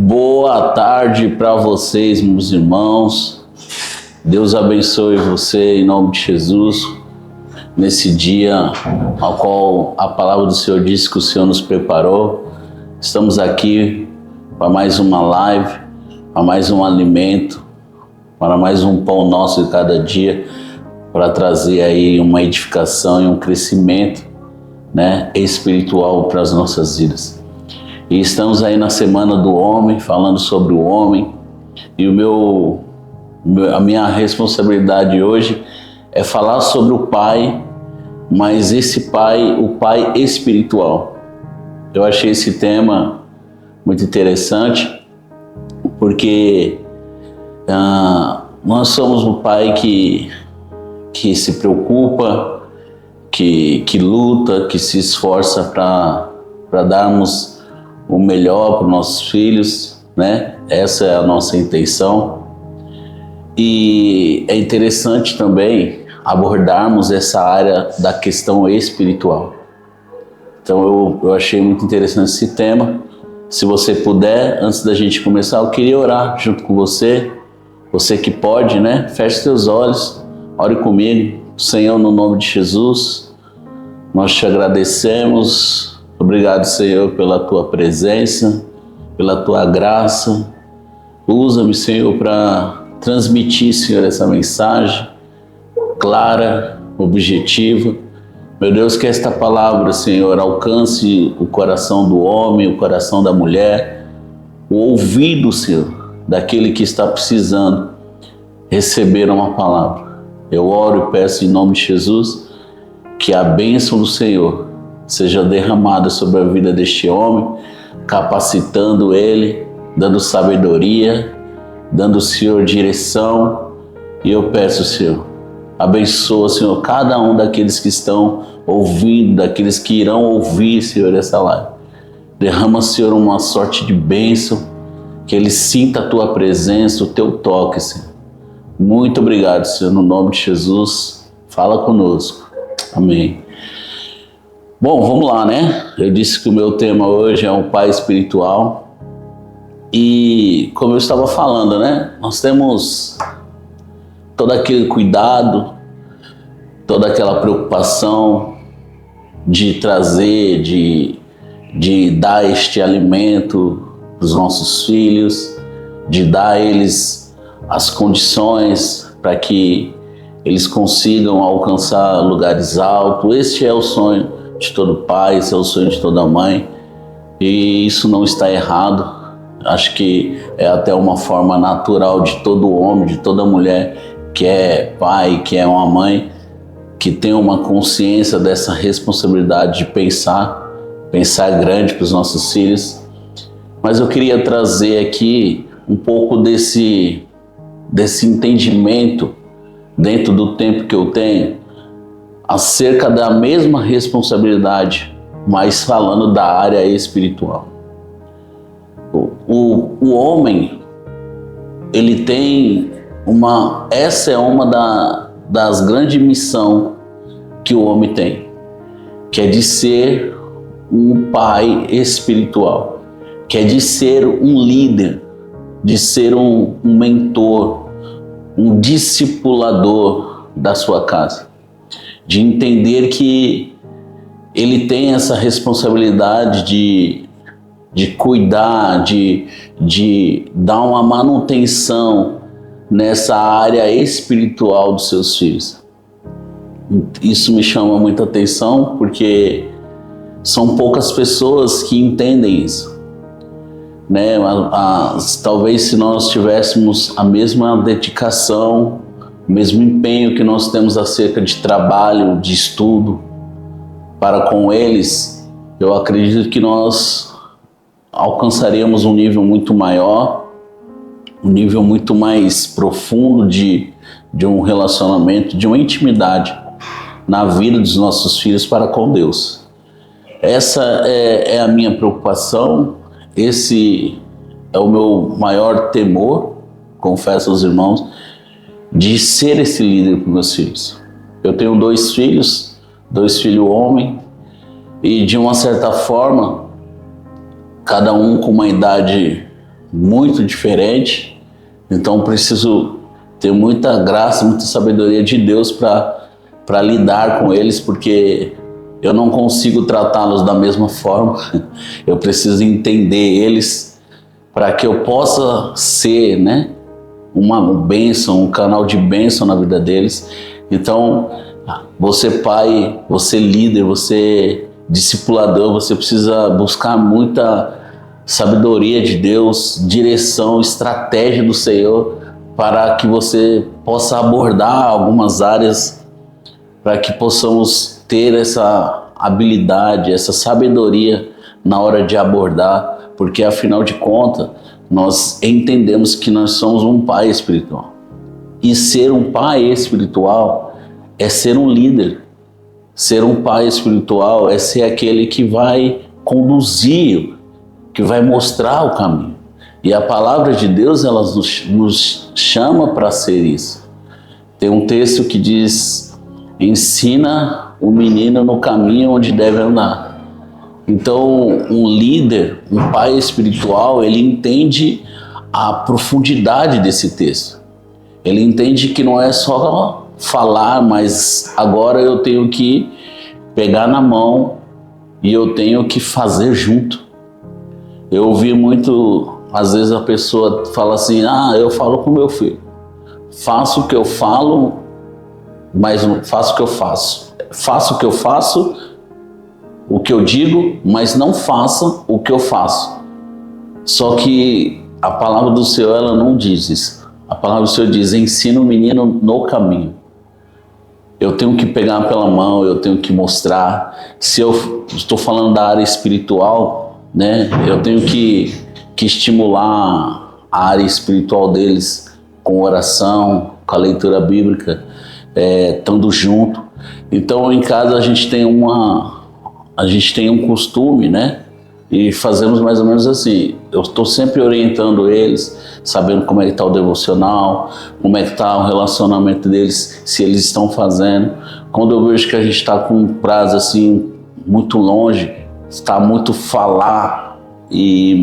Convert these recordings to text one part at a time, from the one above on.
Boa tarde para vocês, meus irmãos. Deus abençoe você em nome de Jesus. Nesse dia ao qual a palavra do Senhor disse que o Senhor nos preparou, estamos aqui para mais uma live, para mais um alimento, para mais um pão nosso de cada dia, para trazer aí uma edificação e um crescimento, espiritual para as nossas vidas. E estamos aí na Semana do Homem, falando sobre o homem. E a minha responsabilidade hoje é falar sobre o pai, mas esse pai, o pai espiritual. Eu achei esse tema muito interessante, porque nós somos um pai que se preocupa, que luta, que se esforça para darmos o melhor para os nossos filhos, né? Essa é a nossa intenção. E é interessante também abordarmos essa área da questão espiritual. Então eu achei muito interessante esse tema. Se você puder, antes da gente começar, eu queria orar junto com você. Você que pode, feche seus olhos, ore comigo. Senhor, no nome de Jesus, nós te agradecemos. Obrigado, Senhor, pela tua presença, pela tua graça. Usa-me, Senhor, para transmitir, Senhor, essa mensagem clara, objetiva. Meu Deus, que esta palavra, Senhor, alcance o coração do homem, o coração da mulher, o ouvido, Senhor, daquele que está precisando receber uma palavra. Eu oro e peço em nome de Jesus que a bênção do Senhor seja derramada sobre a vida deste homem, capacitando ele, dando sabedoria, dando, Senhor, direção. E eu peço, Senhor, abençoa, Senhor, cada um daqueles que estão ouvindo, daqueles que irão ouvir, Senhor, essa live. Derrama, Senhor, uma sorte de bênção, que ele sinta a tua presença, o teu toque, Senhor. Muito obrigado, Senhor, no nome de Jesus. Fala conosco. Amém. Bom, vamos lá, Eu disse que o meu tema hoje é um pai espiritual. E como eu estava falando, nós temos todo aquele cuidado, toda aquela preocupação de trazer, de dar este alimento para os nossos filhos, de dar a eles as condições para que eles consigam alcançar lugares altos. Este é o sonho de todo pai, esse é o sonho de toda mãe, e isso não está errado. Acho que é até uma forma natural de todo homem, de toda mulher que é pai, que é uma mãe, que tem uma consciência dessa responsabilidade de pensar grande para os nossos filhos. Mas eu queria trazer aqui um pouco desse entendimento dentro do tempo que eu tenho, acerca da mesma responsabilidade, mas falando da área espiritual. O homem, ele tem essa é uma das grandes missões que o homem tem, que é de ser um pai espiritual, que é de ser um líder, de ser um mentor, um discipulador da sua casa. De entender que ele tem essa responsabilidade de cuidar, de dar uma manutenção nessa área espiritual dos seus filhos. Isso me chama muita atenção, porque são poucas pessoas que entendem isso. Talvez se nós tivéssemos a mesma dedicação, o mesmo empenho que nós temos acerca de trabalho, de estudo, para com eles, eu acredito que nós alcançaríamos um nível muito maior, um nível muito mais profundo de um relacionamento, de uma intimidade na vida dos nossos filhos para com Deus. Essa é a minha preocupação, esse é o meu maior temor, confesso aos irmãos, de ser esse líder para os meus filhos. Eu tenho dois filhos homem, e de uma certa forma, cada um com uma idade muito diferente, então preciso ter muita graça, muita sabedoria de Deus para lidar com eles, porque eu não consigo tratá-los da mesma forma. Eu preciso entender eles para que eu possa ser, né, uma bênção, um canal de bênção na vida deles. Então, você pai, você líder, você discipulador, você precisa buscar muita sabedoria de Deus, direção, estratégia do Senhor, para que você possa abordar algumas áreas, para que possamos ter essa habilidade, essa sabedoria na hora de abordar, porque afinal de contas, nós entendemos que nós somos um pai espiritual. E ser um pai espiritual é ser um líder. Ser um pai espiritual é ser aquele que vai conduzir, que vai mostrar o caminho. E a palavra de Deus, ela nos chama para ser isso. Tem um texto que diz: ensina o menino no caminho onde deve andar. Então, um líder, um pai espiritual, ele entende a profundidade desse texto. Ele entende que não é só falar, mas agora eu tenho que pegar na mão e eu tenho que fazer junto. Eu ouvi muito, às vezes a pessoa fala assim: eu falo com meu filho, faço o que eu falo, mas não faço o que eu faço. Faço o que eu faço, o que eu digo, mas não faça o que eu faço. Só que a palavra do Senhor, ela não diz isso. A palavra do Senhor diz: ensina o menino no caminho. Eu tenho que pegar pela mão, eu tenho que mostrar. Se eu estou falando da área espiritual, né, eu tenho que estimular a área espiritual deles com oração, com a leitura bíblica, estando junto. Então, em casa a gente tem um costume, né? E fazemos mais ou menos assim. Eu estou sempre orientando eles, sabendo como é que está o devocional, como é que está o relacionamento deles, se eles estão fazendo. Quando eu vejo que a gente está com um prazo assim muito longe, está muito falar e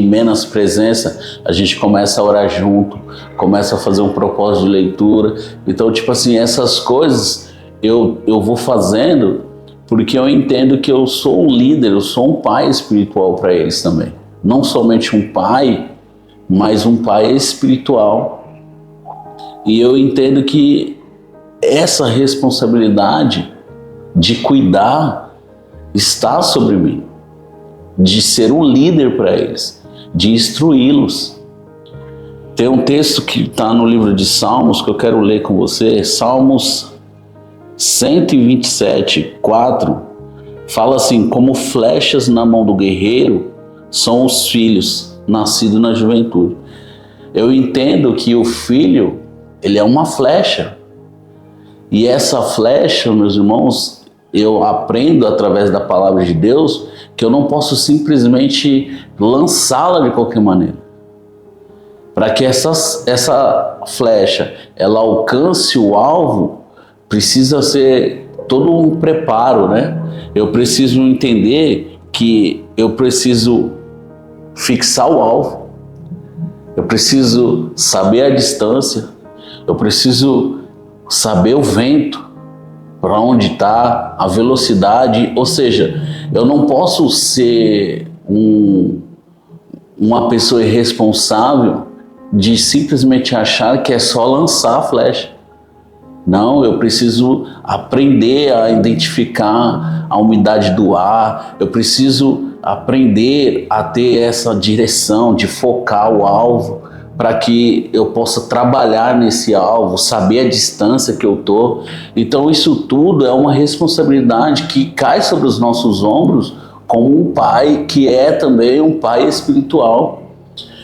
menos presença, a gente começa a orar junto, começa a fazer um propósito de leitura. Então, tipo assim, essas coisas eu vou fazendo porque eu entendo que eu sou um líder, eu sou um pai espiritual para eles também. Não somente um pai, mas um pai espiritual. E eu entendo que essa responsabilidade de cuidar está sobre mim, de ser um líder para eles, de instruí-los. Tem um texto que está no livro de Salmos que eu quero ler com você, Salmos 127, 4, fala assim: como flechas na mão do guerreiro são os filhos nascidos na juventude. Eu entendo que o filho, ele é uma flecha. E essa flecha, meus irmãos, eu aprendo através da palavra de Deus que eu não posso simplesmente lançá-la de qualquer maneira. Para que essa flecha ela alcance o alvo, precisa ser todo um preparo, né? Eu preciso entender que eu preciso fixar o alvo, eu preciso saber a distância, eu preciso saber o vento, para onde está, a velocidade. Ou seja, eu não posso ser uma pessoa irresponsável de simplesmente achar que é só lançar a flecha. Não, eu preciso aprender a identificar a umidade do ar, eu preciso aprender a ter essa direção de focar o alvo para que eu possa trabalhar nesse alvo, saber a distância que eu estou. Então isso tudo é uma responsabilidade que cai sobre os nossos ombros como um pai que é também um pai espiritual.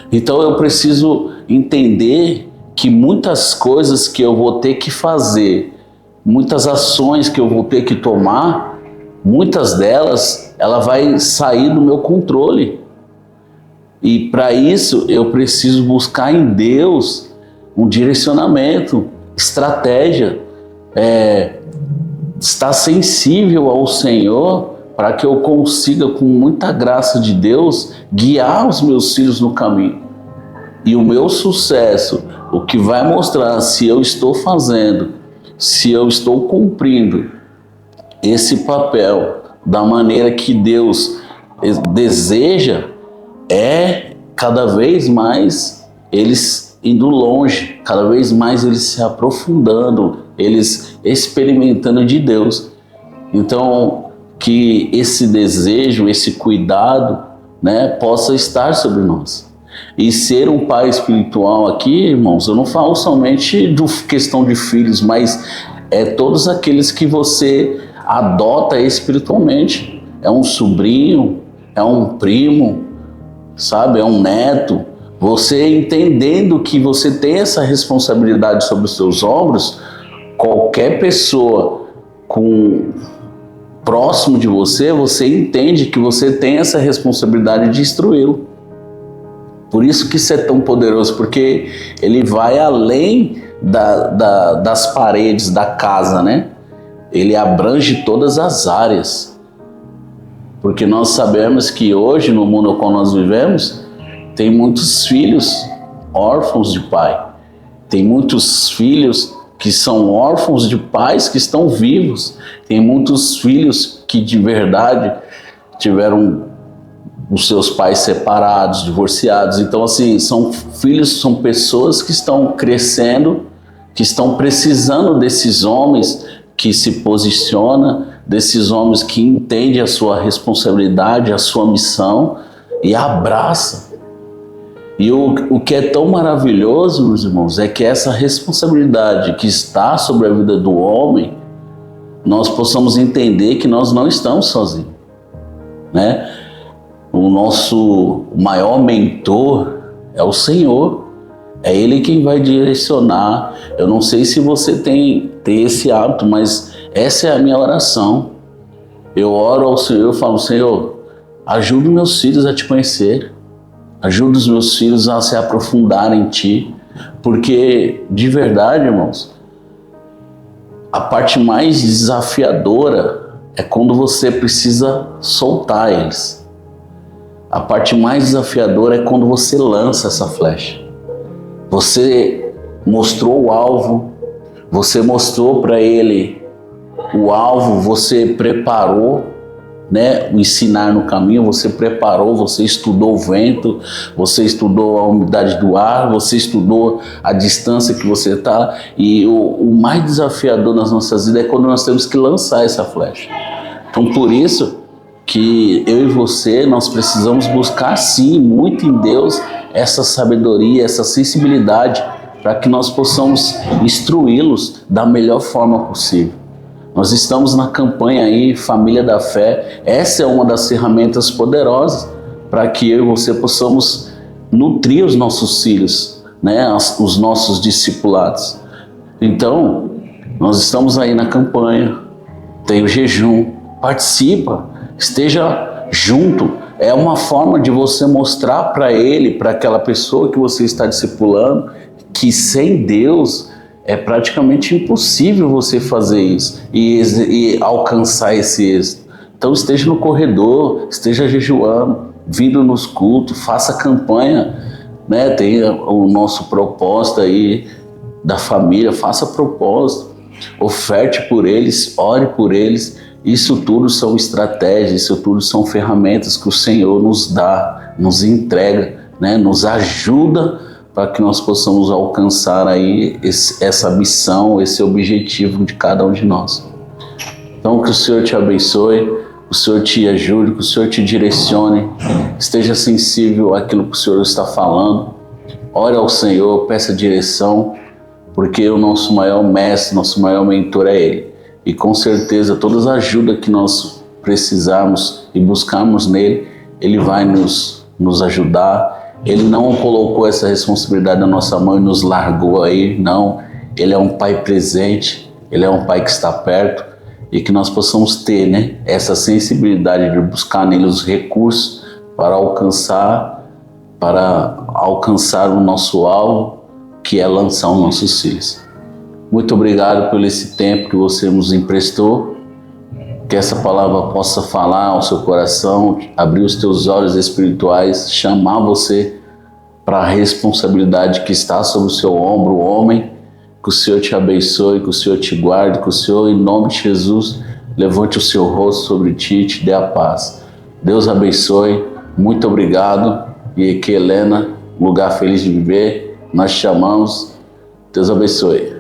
Então eu preciso entender que muitas coisas que eu vou ter que fazer, muitas ações que eu vou ter que tomar, muitas delas, ela vai sair do meu controle. E para isso eu preciso buscar em Deus um direcionamento, estratégia, estar sensível ao Senhor para que eu consiga, com muita graça de Deus, guiar os meus filhos no caminho. E o meu sucesso, o que vai mostrar se eu estou fazendo, se eu estou cumprindo esse papel da maneira que Deus deseja, é cada vez mais eles indo longe, cada vez mais eles se aprofundando, eles experimentando de Deus. Então, que esse desejo, esse cuidado, né, possa estar sobre nós. E ser um pai espiritual aqui, irmãos, eu não falo somente de questão de filhos, mas é todos aqueles que você adota espiritualmente. É um sobrinho, é um primo, sabe? É um neto. Você entendendo que você tem essa responsabilidade sobre os seus ombros, qualquer pessoa próximo de você, você entende que você tem essa responsabilidade de instruí-lo. Por isso que isso é tão poderoso, porque ele vai além das paredes da casa, né? Ele abrange todas as áreas. Porque nós sabemos que hoje, no mundo no qual nós vivemos, tem muitos filhos órfãos de pai. Tem muitos filhos que são órfãos de pais que estão vivos. Tem muitos filhos que de verdade tiveram os seus pais separados, divorciados. Então, assim, são filhos, são pessoas que estão crescendo, que estão precisando desses homens que se posicionam, desses homens que entendem a sua responsabilidade, a sua missão e abraça. E o que é tão maravilhoso, meus irmãos, é que essa responsabilidade que está sobre a vida do homem, nós possamos entender que nós não estamos sozinhos, né? O nosso maior mentor é o Senhor. É Ele quem vai direcionar. Eu não sei se você tem esse hábito, mas essa é a minha oração. Eu oro ao Senhor, eu falo: Senhor, ajuda meus filhos a te conhecer. Ajuda os meus filhos a se aprofundar em Ti. Porque, de verdade, irmãos, a parte mais desafiadora é quando você precisa soltar eles. A parte mais desafiadora é quando você lança essa flecha. Você mostrou o alvo, você mostrou para ele o alvo, você preparou, né, o ensinar no caminho, você preparou, você estudou o vento, você estudou a umidade do ar, você estudou a distância que você está. E o mais desafiador nas nossas vidas é quando nós temos que lançar essa flecha. Então, por isso que eu e você, nós precisamos buscar sim, muito em Deus, essa sabedoria, essa sensibilidade, para que nós possamos instruí-los da melhor forma possível. Nós estamos na campanha aí, Família da Fé. Essa é uma das ferramentas poderosas para que eu e você possamos nutrir os nossos filhos, né, os nossos discipulados. Então, nós estamos aí na campanha, tem o jejum, participa, esteja junto. É uma forma de você mostrar para ele, para aquela pessoa que você está discipulando, que sem Deus é praticamente impossível você fazer isso e alcançar esse êxito. Então esteja no corredor, esteja jejuando, vindo nos cultos, faça campanha, né? Tem o nosso propósito aí da família, faça propósito, oferte por eles, ore por eles. Isso tudo são estratégias, isso tudo são ferramentas que o Senhor nos dá, nos entrega, né? Nos ajuda para que nós possamos alcançar aí essa missão, esse objetivo de cada um de nós. Então, que o Senhor te abençoe, o Senhor te ajude, que o Senhor te direcione, esteja sensível àquilo que o Senhor está falando. Ore ao Senhor, peça direção, porque o nosso maior mestre, nosso maior mentor é Ele. E com certeza, toda a ajuda que nós precisarmos e buscarmos nele, Ele vai nos ajudar. Ele não colocou essa responsabilidade na nossa mão e nos largou aí, não. Ele é um Pai presente, Ele é um Pai que está perto, e que nós possamos ter, né, essa sensibilidade de buscar nele os recursos para alcançar o nosso alvo, que é lançar os nossos filhos. Muito obrigado por esse tempo que você nos emprestou. Que essa palavra possa falar ao seu coração, abrir os teus olhos espirituais, chamar você para a responsabilidade que está sobre o seu ombro, homem. Que o Senhor te abençoe, que o Senhor te guarde, que o Senhor, em nome de Jesus, levante o seu rosto sobre ti e te dê a paz. Deus abençoe, muito obrigado. E aqui, Helena, lugar feliz de viver, nós te chamamos. Deus abençoe.